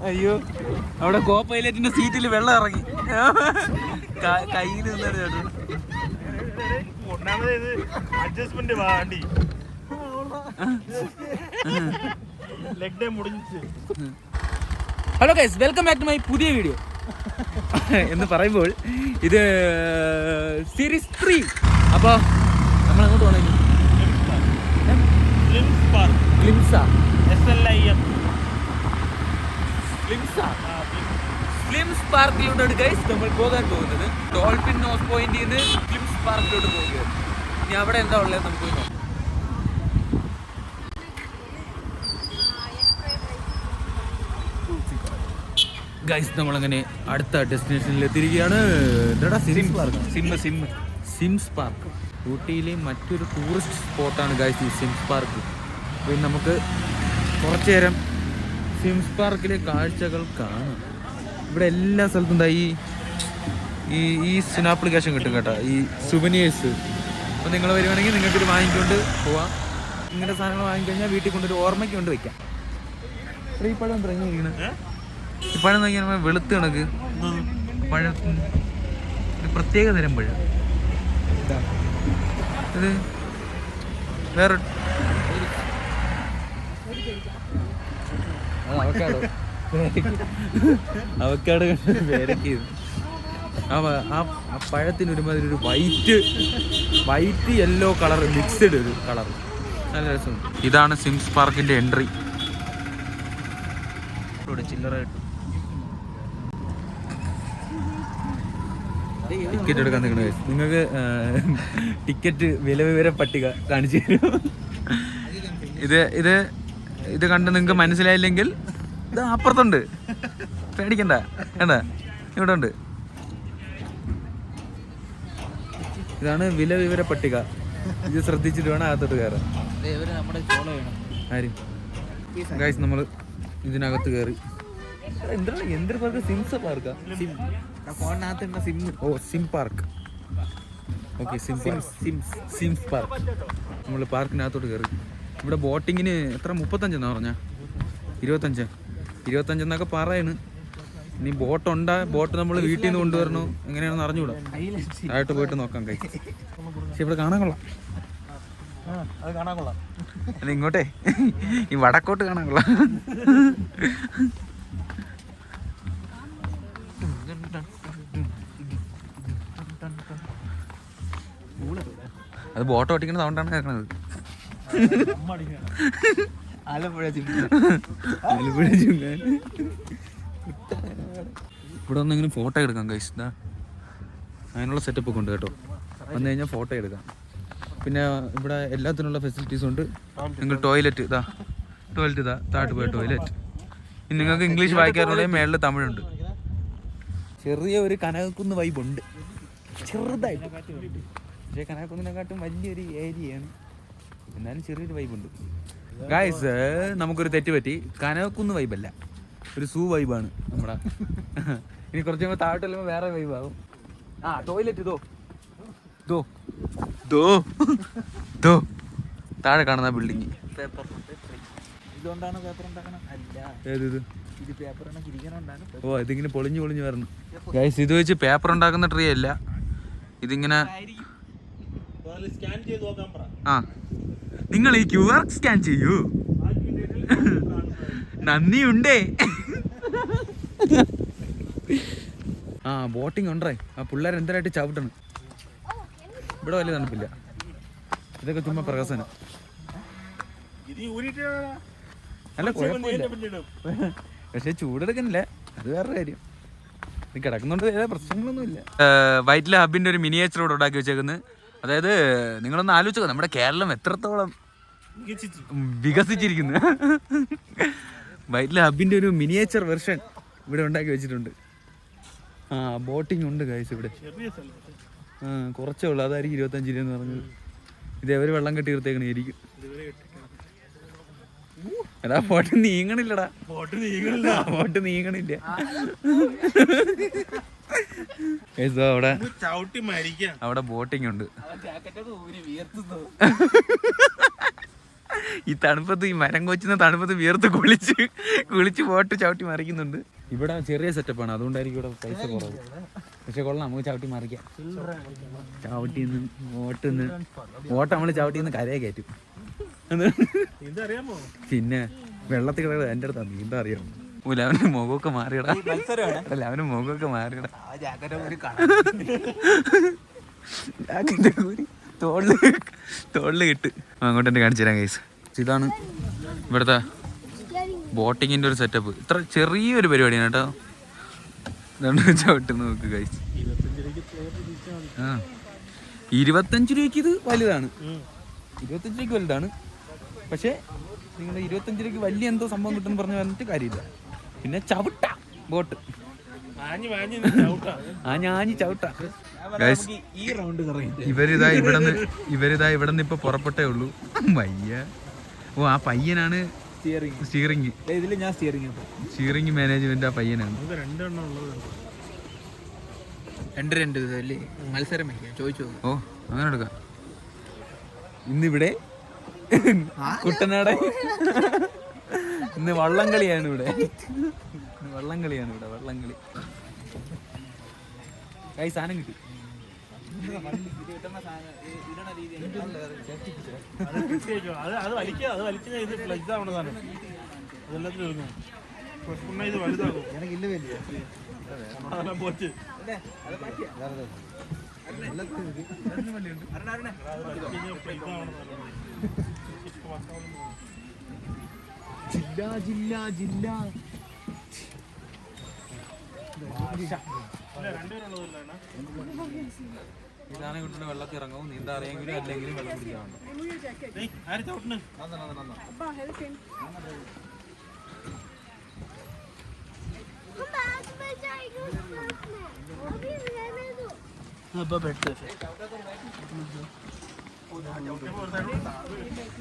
അയ്യോ അവിടെ കോ പൈലറ്റിന്റെ സീറ്റിൽ വെള്ളം ഇറങ്ങി കയ്യിൽ നിന്നാണ് ചേട്ടൻ. Hello guys, welcome back to my പുതിയ വീഡിയോ. എന്ന് പറയുമ്പോൾ ഇത് സീരീസ് 3. അപ്പോൾ നമ്മൾ അങ്ങോട്ട് പോകണം. സ്ലിംസ് പാർക്കിലോട്ടാണ് ഗൈസ് നമ്മൾ പോകാൻ പോകുന്നത്. ഡോൾഫിൻ നോസ് പോയിന്റിൽ നിന്ന് സ്ലിംസ് പാർക്കിലോട്ട് പോവുകയാണ്. ഇനി അവിടെ എന്താ ഉള്ളത് നമുക്ക് നോക്കാം. ഗൈസ് നമ്മളങ്ങനെ അടുത്ത ഡെസ്റ്റിനേഷനിൽ എത്തിയിരിക്കുകയാണ്. സിംസ് പാർക്ക് ഊട്ടിയിലെ മറ്റൊരു ടൂറിസ്റ്റ് സ്പോട്ടാണ് ഗൈസ് ഈ സിംസ് പാർക്ക്. അപ്പോൾ നമുക്ക് കുറച്ചു നേരം സിംസ് പാർക്കിലെ കാഴ്ചകൾ കാണാം. ഇവിടെ എല്ലാ സ്ഥലത്തും എന്താ ഈ സിന ആപ്ലിക്കേഷൻ കിട്ടും കേട്ടോ, ഈ സുവനീഴ്സ്. അപ്പോൾ നിങ്ങൾ വരുവാണെങ്കിൽ നിങ്ങൾക്കിത് വാങ്ങിക്കൊണ്ട് പോവാം. ഇങ്ങനത്തെ സാധനങ്ങൾ വാങ്ങിക്കഴിഞ്ഞാൽ വീട്ടിൽ കൊണ്ടൊരു ഓർമ്മയ്ക്ക് കൊണ്ട് വെക്കാം. ഈ പഴം തുടങ്ങിയിരിക്കണം. ഈ പഴം നോക്കിയാൽ വെളുത്ത് കണക്ക് പഴം, ഒരു പ്രത്യേക തരം പഴം. ഇത് വേറെ അവക്കാട് പേരൊക്കെ. ആ പഴത്തിന് ഒരുമാതിരി ഒരു വൈറ്റ് യെല്ലോ കളർ മിക്സ്ഡ് ഒരു കളർ, നല്ല രസമുണ്ട്. ഇതാണ് സിംസ് പാർക്കിന്റെ എൻട്രി. ഇവിടെ ചില്ലറ ടിക്കറ്റ് എടുക്കാൻ നിൽക്കണ. നിങ്ങൾക്ക് ടിക്കറ്റ് വിവര പട്ടിക കാണിച്ചു തരും. ഇത് കണ്ട് നിങ്ങൾക്ക് മനസ്സിലായില്ലെങ്കിൽ ഇത് അപ്പുറത്തുണ്ട്, പേടിക്കണ്ട. വേണ്ട, ഇവിടെ ഉണ്ട്. ഇതാണ് വിവര പട്ടിക. ഇത് ശ്രദ്ധിച്ചിട്ട് വേണം അകത്തോട്ട് കയറാൻ. ആരും ഗൈസ് നമ്മൾ ഇതിനകത്ത് കയറി. എന്തൊരു പാർക്ക്? സിംസ് പാർക്കാ? Sim park. Okay, Sims park. നമ്മൾ പാർക്കിനകത്തോട്ട് കയറി. ഇവിടെ ബോട്ടിങ്ങിന് എത്ര 35 എന്നാ പറഞ്ഞാ? 25 എന്നൊക്കെ പറയാണ്. ഇനി ബോട്ട് നമ്മൾ വീട്ടിൽ നിന്ന് കൊണ്ടുവരണോ എങ്ങനെയാണെന്ന് അറിഞ്ഞുകൂടാ. താഴോട്ട് പോയിട്ട് നോക്കാം കൈ. പക്ഷെ ഇവിടെ കാണാൻ കൊള്ളാം. അല്ല ഇങ്ങോട്ടേ, ഈ വടക്കോട്ട് കാണാൻ കൊള്ളാം. അത് ബോട്ട് ഓട്ടിക്കുന്ന സൗണ്ടാണ് കേൾക്കണത്. ഇവിടെ ഒന്ന് ഇങ്ങനെ ഫോട്ടോ എടുക്കാം ഗൈസ്. അതിനുള്ള സെറ്റപ്പ് ഒക്കെ ഉണ്ട് കേട്ടോ. വന്നു കഴിഞ്ഞാൽ ഫോട്ടോ എടുക്കാം. പിന്നെ ഇവിടെ എല്ലാത്തിനുള്ള ഫെസിലിറ്റീസും ഉണ്ട്. നിങ്ങൾ ടോയ്ലറ്റ് ഇതാ താഴോട്ട് പോയ ടോയ്ലറ്റ്. ഇനി നിങ്ങൾക്ക് ഇംഗ്ലീഷ് വായിക്കാറുണ്ടെങ്കിൽ മേളിൽ തമിഴുണ്ട്. ചെറിയ ഒരു കനകക്കുന്ന് വൈബുണ്ട്, ചെറുതായിട്ട്. പക്ഷേ കനകക്കുന്നിനെക്കാട്ടും വലിയൊരു ഏരിയയാണ്, എന്നാലും ചെറിയൊരു വൈബുണ്ട്. ഗായ്സ്, നമുക്കൊരു തെറ്റ് പറ്റി. കനകക്കുന്ന് വൈബല്ല, ഒരു സൂ വൈബാണ് നമ്മുടെ. ഇനി കുറച്ച് കഴിയുമ്പോൾ താഴോട്ട് ചെല്ലുമ്പോൾ വേറെ വൈബാകും. ടോയ്ലറ്റ് താഴെ കാണുന്ന ബിൽഡിങ്. ഓ, ഇതിങ്ങനെ പൊളിഞ്ഞു വരണം ഗൈസ്. ഇത് വെച്ച് പേപ്പർ ഉണ്ടാക്കുന്ന ട്രീ അല്ല, ഇതിങ്ങനെ. നിങ്ങൾ ഈ QR സ്കാൻ ചെയ്യൂ. നന്ദിയുണ്ടേ. ബോട്ടിങ് ഉണ്ടേ. ആ പിള്ളേർ എന്തരായിട്ട് ചവിട്ടണം. ഇവിടെ വലിയ തണുപ്പില്ല, ഇതൊക്കെ ചുമ്മാ പ്രകാശനം. അല്ല കുഴപ്പമില്ല, പക്ഷെ ചൂടെടുക്കണില്ല, അത് വേറെ കാര്യം. ഇത് കിടക്കുന്നുണ്ട്, വേറെ പ്രശ്നങ്ങളൊന്നുമില്ല. വൈറ്റില ഹബിന്റെ ഒരു മിനിയേച്ചർ ഇവിടെ ഉണ്ടാക്കി വെച്ചേക്കുന്നത്. അതായത് നിങ്ങളൊന്ന് ആലോചിച്ചോ, നമ്മുടെ കേരളം എത്രത്തോളം വികസിച്ചിരിക്കുന്നു. വൈറ്റില ഹബിന്റെ ഒരു മിനിയേച്ചർ വെർഷൻ ഇവിടെ ഉണ്ടാക്കി വെച്ചിട്ടുണ്ട്. ബോട്ടിങ് ഉണ്ട് ഗൈസ് ഇവിടെ. കുറച്ചേ ഉള്ളൂ, അതായിരിക്കും 25 രൂപ എന്ന് പറഞ്ഞത്. ഇതേവരെ വെള്ളം കെട്ടി തീർത്തേക്കണായിരിക്കും. എടാ ബോട്ട് നീങ്ങണില്ലടാ, ബോട്ട് നീങ്ങണില്ല. അവിടെ ബോട്ടിങ് ഉണ്ട്. ഈ തണുപ്പത്ത് ഈ മരം കൊച്ചുന്ന തണുപ്പത്ത് വിയർത്ത് കുളിച്ച് ബോട്ട് ചവിട്ടി മറിക്കുന്നുണ്ട്. ഇവിടെ ചെറിയ സെറ്റപ്പാണ്, അതുകൊണ്ടായിരിക്കും ഇവിടെ പൈസ കുറവ്. പക്ഷെ കൊള്ളാം, നമുക്ക് ചവിട്ടി മറിക്കാം. ചവിട്ടിന്ന് ബോട്ട് നമ്മൾ ചവിട്ടിന്ന് കരയെ കയറ്റും. പിന്നെ വെള്ളത്തിൽ കിടക്കുക എൻ്റെ അടുത്താ നീന്താ അറിയാം. അവന്റെ മുഖമൊക്കെ മാറിയടാ, അല്ല അവന്റെ മുഖമൊക്കെ മാറിയടാ. തോളില് കിട്ട് അങ്ങോട്ട് എന്നെ കാണിച്ചു തരാം ഗൈസ്. ഇതാണ് ഇവിടുത്തെ ബോട്ടിങ്ങിന്റെ ഒരു സെറ്റപ്പ്. ഇത്ര ചെറിയൊരു പരിപാടിയാണ് കേട്ടോ. ചവിട്ട് നോക്ക് ഗൈസ്. 25 രൂപയ്ക്ക് ഇത് വലുതാണ്, 25 രൂപയ്ക്ക് വലുതാണ്. പക്ഷെ നിങ്ങൾ 25 രൂപയ്ക്ക് വലിയ എന്തോ സംഭവം കിട്ടുമെന്ന് പറഞ്ഞു പറഞ്ഞിട്ട് കാര്യമില്ല. പിന്നെ ചവിട്ട ബോട്ട് ഞാഞ്ഞി ചവിട്ട. ഇവരിതാ ഇവിടുന്ന് ഇപ്പൊ പുറപ്പെട്ടേ ഉള്ളൂ. വയ്യ. ഓ ആ പയ്യനാണ് സ്റ്റിയറിംഗ് മാനേജ്മെന്റ്. ആ പയ്യനാണ്. 2 അല്ലേ മത്സരം ചോദിച്ചു. ഓ അങ്ങനെ എടുക്കാം. ഇന്നിവിടെ കുട്ടനാട് ഇന്ന് വള്ളംകളിയാണ് ഇവിടെ. വള്ളംകളി കൈ സാധനം കിട്ടി. ജില്ല ഇതാണ് കുട്ടിന് വെള്ളത്തിൽ ഇറങ്ങും. നീന്താ അറിയെങ്കിലും അല്ലെങ്കിലും വെള്ളം കുടിക്കാറുണ്ട്.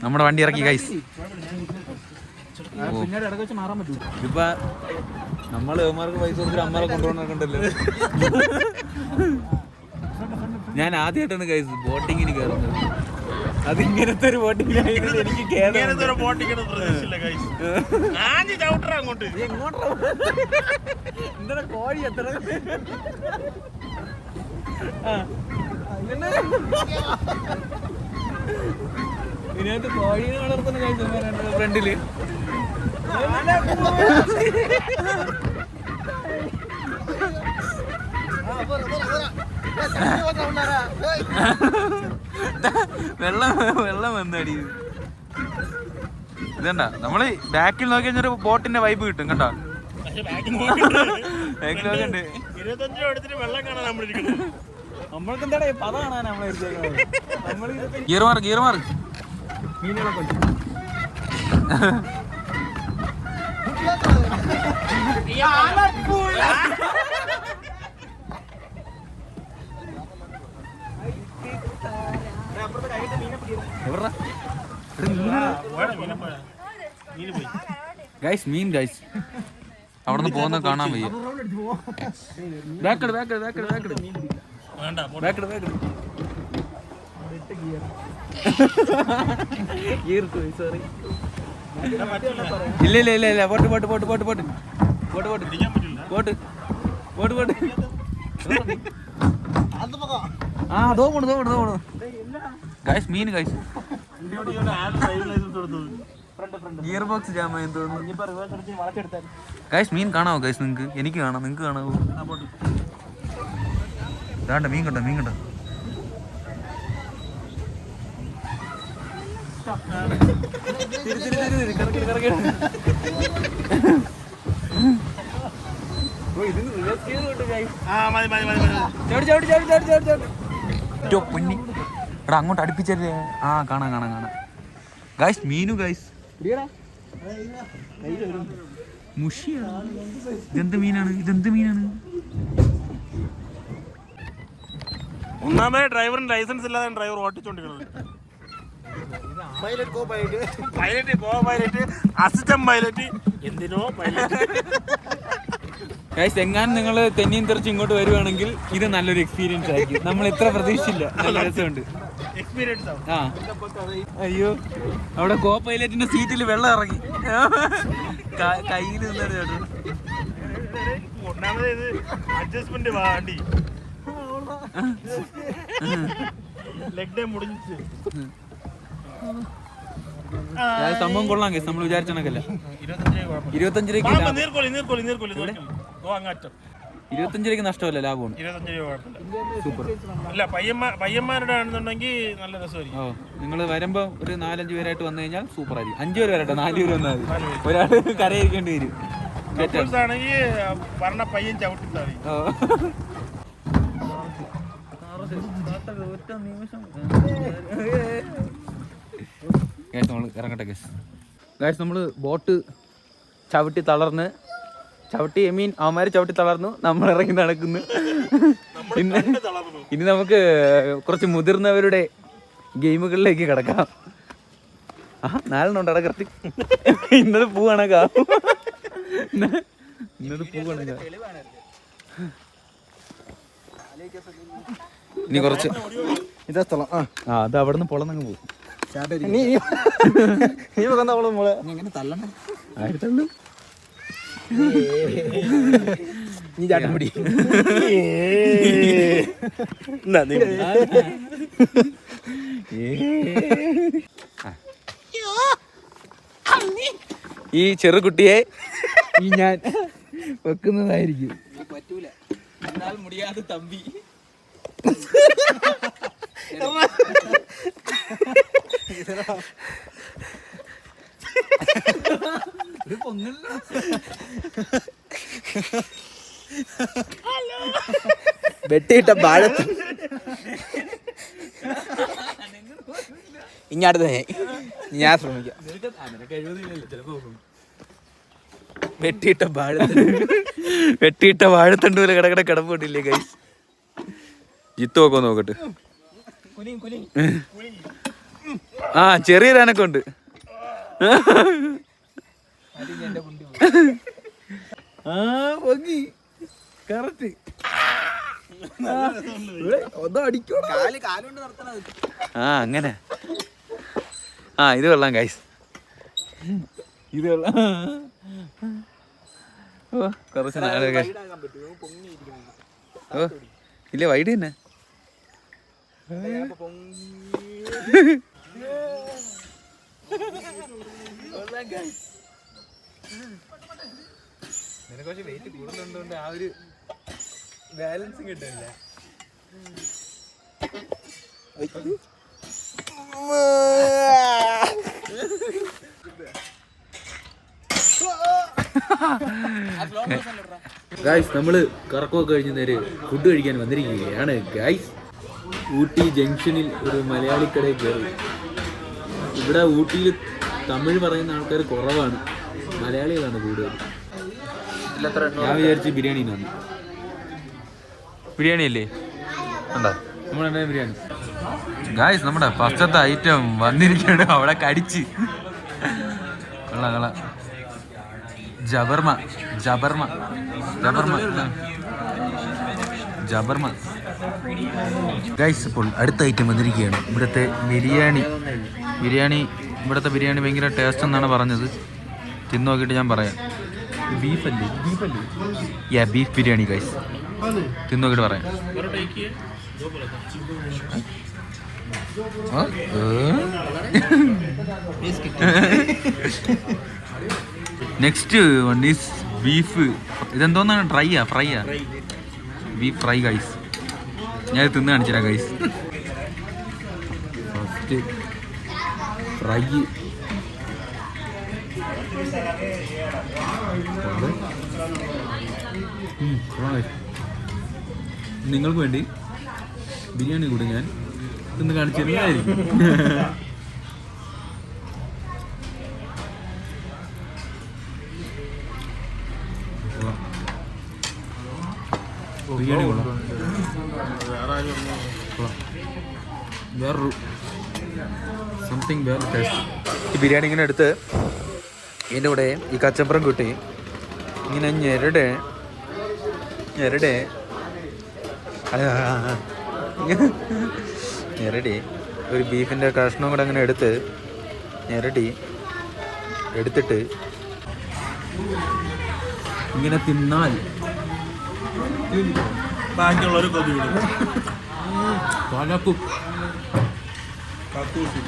നമ്മുടെ വണ്ടി ഇറക്കി ഗൈസ്. പിന്നീട് ഇടയ്ക്ക് വെച്ച് മാറാൻ പറ്റൂ. ഇപ്പൊ നമ്മള് അവന്മാർക്ക് പൈസ കൊടുത്തിട്ട് അമ്മമാരെ കൊണ്ടുപോകണല്ലോ. ഞാൻ ആദ്യമായിട്ടാണ് ഗൈസ് ബോട്ടിങ്ങിന് കയറുന്നത്. അത് ഇങ്ങനത്തെ ഒരു ബോട്ടിങ്ങിലായിരുന്നു എനിക്ക് എന്താ കോഴി എത്ര ഇതിനകത്ത് കോഴീനെ വളർത്തുന്ന കഴിച്ചു ഫ്രണ്ടില്. വെള്ളം വന്നടി. ഇതണ്ട നമ്മള് ബാക്കിൽ നോക്കി കഴിഞ്ഞൊരു ബോട്ടിന്റെ വൈബ് കിട്ടും കേട്ടോ. നമ്മൾക്ക് എന്താ പത കാണാൻ ഗിയർ മാർക്ക് മീനുകളെ കൊണ്ട്. മീൻ ഗൈസ് അവിടുന്ന് പോകുന്ന കാണാൻ വയ്യ. ഇല്ല പോട്ട് ആ അതോ പോണു ഗൈസ്. മീൻ ഗൈസ് ഗിയർ ബോക്സ് ജാമെന്ന് തോന്നുന്നു ഗൈസ്. മീൻ കാണാവോ ഗൈസ് നിങ്ങക്ക്? എനിക്ക് കാണാം, നിങ്ങക്ക് കാണാവോ? ഇതാണ്ട മീൻ കണ്ടോ എടാ അങ്ങോട്ട് അടുപ്പിച്ചല്ലേ. ആ കാണാം ഗൈസ്. മീനു ഗൈസ് മുഷിയാണ്. ഇതെന്ത് മീനാണ്? ഒന്നാമത് ഡ്രൈവറിന് ലൈസൻസ് ഇല്ലാതെ ഡ്രൈവർ ഓട്ടിച്ചോണ്ടിരിക്കുന്നത്. അസിസ്റ്റന്റ് പൈലറ്റ് എന്തിനോ ഗൈസ്. എങ്ങാനും നിങ്ങൾ തെന്നിയും തെറിച്ച് ഇങ്ങോട്ട് വരുവാണെങ്കിൽ ഇത് നല്ലൊരു എക്സ്പീരിയൻസ് ആയിരിക്കും. നമ്മൾ ഇത്ര പ്രതീക്ഷിച്ചില്ല. നല്ല രസമുണ്ട്. എക്സ്പീരിയൻസ് ആവും. ആ അയ്യോ അവിടെ കോ പൈലറ്റിന്റെ സീറ്റിൽ വെള്ളം ഇറങ്ങി കയ്യിൽ നിന്നാണ് ചേട്ടൻ. ഒന്നാമത് ഇത് അഡ്ജസ്റ്റ്മെന്റ് വണ്ടി ലെഗ് ഡേ മുടിഞ്ഞിട്ട് സംഭവം കൊള്ളാം കേസ് നമ്മൾ വിചാരിച്ച കണക്കല്ല. 25 രൂപയ്ക്ക് 25 രൂപയ്ക്ക് നഷ്ടമല്ല, ലാഭമാണ്. 25 രൂപ കുഴപ്പമില്ല. സൂപ്പർ. അല്ല പയ്യന്മാരുടെ ആണെന്നുണ്ടെങ്കിൽ നല്ല രസമായിരിക്കും. ഓ നിങ്ങൾ വരുമ്പോൾ ഒരു 4-5 പേരായിട്ട് വന്നു കഴിഞ്ഞാൽ സൂപ്പർ ആയിരിക്കും. 5 പേര് വരട്ടെ, 4 പേര് വന്നാൽ മതി. ഒരാൾ കരയിരിക്കേണ്ടി വരും. ആണെങ്കിൽ പറഞ്ഞ പയ്യൻ ചവിട്ടിത്താറി. നമ്മൾ ഇറങ്ങട്ടെ ഗൈസ്. നമ്മൾ ബോട്ട് ചവിട്ടി തളർന്ന് അവന്മാർ ചവിട്ടി തളർന്നു, നമ്മൾ ഇറങ്ങി നടക്കുന്നു. ഇനി നമുക്ക് കുറച്ച് മുതിർന്നവരുടെ ഗെയിമുകളിലേക്ക് കിടക്കാം. നാലെണ്ണുണ്ട് കറക്റ്റ്. ഇന്നത് പൂവണക്കാ, ഇന്നത് പൂവണക്ക. ഇനി കുറച്ച് ഇതാ സ്ഥലം. അത് അവിടെ നിന്ന് പൊളന്നങ്ങ് പോകും. തള്ളണം. ആയിരത്തള്ളു നീ ചാട്ടം പിടി. ഈ ചെറുകുട്ടിയെ ഞാൻ വെക്കുന്നതായിരിക്കും. പറ്റൂല, എന്നാൽ മുടിയാതെ തമ്പി. വെട്ടിയിട്ട ബാഴത്ത് ഇങ്ങടുത്ത് ഞാൻ ശ്രമിക്കാം. വെട്ടിയിട്ട വാഴത്തണ്ട് പോലെ കിടക്കട കിടപ്പുണ്ടില്ലേ കൈ. ജിത്ത് നോക്കോ നോക്കട്ടെ. ആ ചെറിയൊരനക്കം ഉണ്ട്. കറക്റ്റ് അങ്ങനെ. ഇത് കൊള്ളാം ഗൈസ്, ഇത് കൊള്ളാം. കുറച്ച് നാളെ ഇല്ല വൈഡ് തന്നെ. നിനക്ക് കുറച്ച് വെയിറ്റ് കൂടുതലുണ്ടോണ്ട് ആ ഒരു ബാലൻസും കിട്ടില്ല. ഗൈസ് നമ്മള് കറക്കമൊക്കെ കഴിഞ്ഞ് നേരെ ഫുഡ് കഴിക്കാൻ വന്നിരിക്കുകയാണ് ഗൈസ്. ഊട്ടി ജംഗ്ഷനിൽ ഒരു മലയാളി കടയിൽ കയറി. ഇവിടെ ഊട്ടിയിൽ തമിഴ് പറയുന്ന ആൾക്കാർ കുറവാണ്, മലയാളികളാണ് കൂടുതൽ. ഞാൻ വിചാരിച്ച് ബിരിയാണി വന്നു. ബിരിയാണി അല്ലേ എന്താ നമ്മുടെ ബിരിയാണി ഗായ്സ്. നമ്മുടെ ഫസ്റ്റത്തെ ഐറ്റം വന്നിരിക്കുകയാണ്. അവിടെ കടിച്ച് കൊള്ളാം. ജബർമ ഗൈസ്. ഇപ്പോൾ അടുത്ത ഐറ്റം വന്നിരിക്കുകയാണ്. ഇവിടുത്തെ ബിരിയാണി ഇവിടുത്തെ ബിരിയാണി ഭയങ്കര ടേസ്റ്റ് എന്നാണ് പറഞ്ഞത്. തിന്ന് നോക്കിയിട്ട് ഞാൻ പറയാം. ബീഫല്ലേ ബീഫ് ബിരിയാണി ഗൈസ്. തിന്ന് നോക്കിയിട്ട് പറയാം. Next one is beef. ഇതെന്തോന്നാണ്? ഫ്രൈയാ ബീഫ് ഫ്രൈ ഗൈസ്. ഞാൻ തിന്ന് കാണിച്ചുതരാം ഗൈസ്. First fry. നിങ്ങൾക്ക് വേണ്ടി ബിരിയാണി കൂടി ഞാൻ തിന്ന് കാണിച്ചിരുന്നതായിരിക്കും. ബിരിയാണി വേറൊരു സംതിങ് വേറെ ടേസ്റ്റ്. ഈ ബിരിയാണി ഇങ്ങനെ എടുത്ത് ഇതിൻ്റെ കൂടെ ഈ കച്ചമ്പറം കൂട്ടി ഇങ്ങനെ ഞെരടെ ഒരു ബീഫിൻ്റെ കഷ്ണം കൂടെ അങ്ങനെ എടുത്ത് ഞെരടി എടുത്തിട്ട് ഇങ്ങനെ തിന്നാൽ ബാക്കിയുള്ളവർ കൊതി വിടും. പലക്കും കക്കൂസി.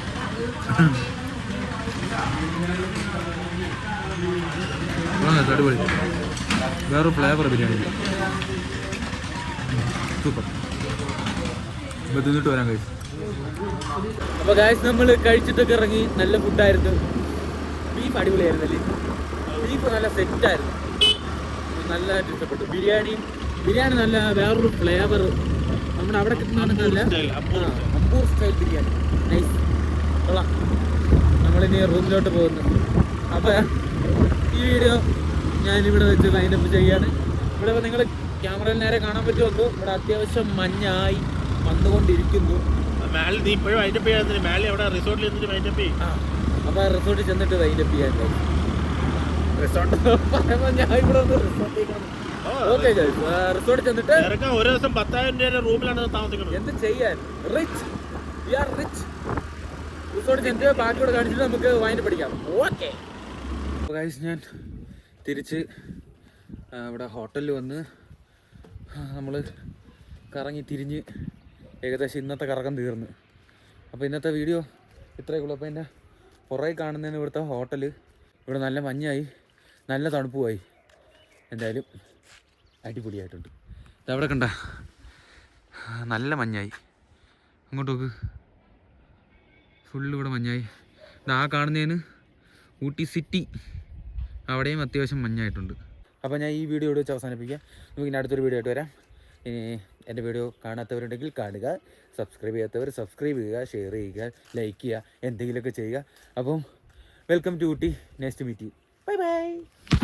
അടിപൊളി. വേറെ ഫ്ലേവർ ബിരിയാണി സൂപ്പർ. ഇപ്പോൾ തിന്നിട്ട് വരാൻ കഴിച്ചു. അപ്പോൾ ഗായ്സ് നമ്മൾ കഴിച്ചിട്ടൊക്കെ ഇറങ്ങി. നല്ല ഫുഡായിരുന്നു. ബീഫ് അടിപൊളിയായിരുന്നു അല്ലേ? ബീഫ് നല്ല സെറ്റായിരുന്നു. നല്ലതായിട്ട് ഇഷ്ടപ്പെട്ടു. ബിരിയാണി നല്ല വേറൊരു ഫ്ലേവർ. നമ്മുടെ അവിടെ കിട്ടുന്നതല്ല, അമ്പൂർ സ്റ്റൈൽ ബിരിയാണി. നൈസ്, കൊള്ളാം. നമ്മളിനി റൂമിലോട്ട് പോകുന്നു. അപ്പോൾ ഈ വീഡിയോ ഞാനിവിടെ വെച്ച് വൈൻഡപ്പ് ചെയ്യാണ്. ഇവിടെ ഇപ്പോൾ നിങ്ങൾ ക്യാമറയിൽ നേരെ കാണാൻ പറ്റുമല്ലോ, ഇവിടെ അത്യാവശ്യം മഞ്ഞായി വന്നുകൊണ്ടിരിക്കുന്നു. നീ ഇപ്പോഴും വൈൻഡപ്പ് ചെയ്യാൻ മേലെ അവിടെ റിസോർട്ടിൽ ചെന്നിട്ട് വൈൻഡപ്പ് ചെയ്യും. അപ്പോൾ റിസോർട്ടിൽ ചെന്നിട്ട് വൈൻഡപ്പ് ചെയ്യാൻ റിസോർട്ട് പറയുമ്പോൾ ഞാൻ ഇവിടെ ഒന്ന് റിസോർട്ടിൽ ചെന്നിട്ട് ഒരു ദിവസം 10,000 രൂപയുടെ റൂമിലാണ് താമസിക്കുന്നത്. എന്ത് ചെയ്യാൻ? Rich, we are rich. റിസോർട്ടിൽ ചെന്നിട്ട് ബാക്കിയോട് കാണിച്ചിട്ട് നമുക്ക് വൈൻഡപ്പ് പഠിക്കാം. ഓക്കെ. അപ്പോൾ ഗൈസ് ഞാൻ തിരിച്ച് ഇവിടെ ഹോട്ടലിൽ വന്ന് നമ്മൾ കറങ്ങി തിരിഞ്ഞ് ഏകദേശം ഇന്നത്തെ കറക്കം തീർന്ന്. അപ്പോൾ ഇന്നത്തെ വീഡിയോ ഇത്രയൊക്കെ ഉള്ളൂ. അപ്പോൾ എൻ്റെ പുറകെ കാണുന്നതിന് ഇവിടുത്തെ ഹോട്ടൽ. ഇവിടെ നല്ല മഞ്ഞായി, നല്ല തണുപ്പുമായി. എന്തായാലും അടിപൊളിയായിട്ടുണ്ട്. ഇതവിടെ കണ്ട നല്ല മഞ്ഞായി. അങ്ങോട്ട് നോക്ക്, ഫുള്ള് ഇവിടെ മഞ്ഞായി. ഇത് ആ കാണുന്നതിന് ഊട്ടി സിറ്റി, അവിടെയും അത്യാവശ്യം മഞ്ഞായിട്ടുണ്ട്. അപ്പോൾ ഞാൻ ഈ വീഡിയോ ഇവിടെ വെച്ച് അവസാനിപ്പിക്കാം. നമുക്ക് ഇനി അടുത്തൊരു വീഡിയോ ആയിട്ട് വരാം. ഇനി എൻ്റെ വീഡിയോ കാണാത്തവരുണ്ടെങ്കിൽ കാണുക, സബ്സ്ക്രൈബ് ചെയ്യാത്തവർ സബ്സ്ക്രൈബ് ചെയ്യുക, ഷെയർ ചെയ്യുക, ലൈക്ക് ചെയ്യുക, എന്തെങ്കിലുമൊക്കെ ചെയ്യുക. അപ്പം welcome to Ooty. Nice to meet you. Bye by.